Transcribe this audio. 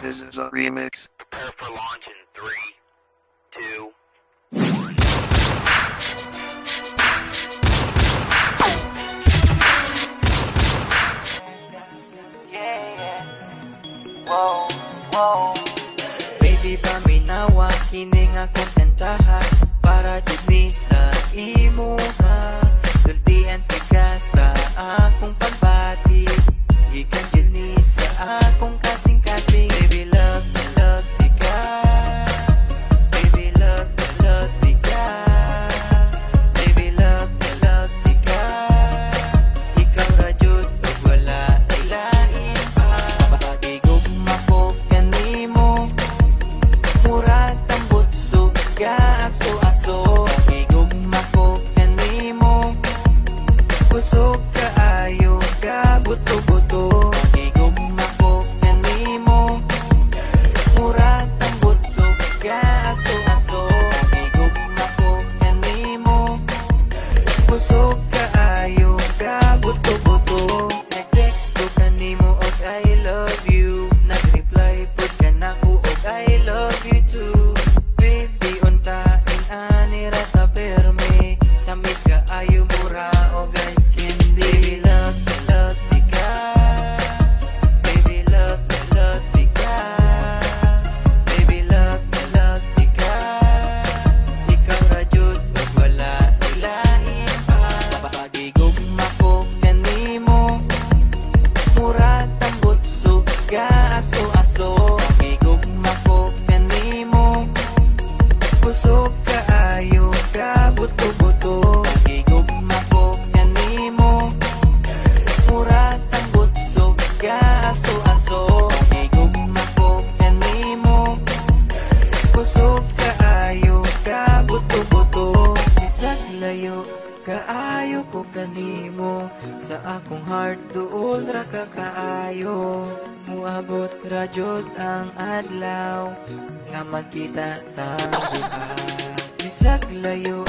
This is a remix. Prepare for launch in 3, 2, Wow, wow. Baby, paminawa, kining akong kantahan para jud ni sa imuha. Sultian ka sa akong pagbati, ikan jud ni sa akong kasing-kasing. Baby, love di ka. Baby, love di ka. Baby, love di ka. Ikaw ra jud ug wala ilain pa. Pagigugma ko kanimo, murag tambutso ka aso-aso. Pagigugma ko kanimo, kusog kaayo ka buto-buto. Pagigugma ko kanimo, murag tambutso ka aso-aso. Pagigugma ko kanimo, kusog kaayo ka buto-buto. Nag-text ko kanimo og I love you, nag-reply pud ka nako og I love you too. Baby, untain ani ra ta perme, tamis ka ayo mura o guys candy. Love di ka. Baby, love di ka. Baby, love di ka. Ikaw ra jud ug wala ilain pa. Pagigugma ko kanimo, murag tambutso ka aso-aso. Pagigugma ko kanimo, kusog kaayo ka buto-buto. Pagigugma ko kanimo, murag tambutso ka aso-aso. Pagigugma ko kanimo, kusog kaayo ka buto-buto. Bisag layo kaayo ko kanimo, sa akong heart duol ra ka kaayo. Muabot ra jud ang adlaw nga magkita ta duha. Bisag layo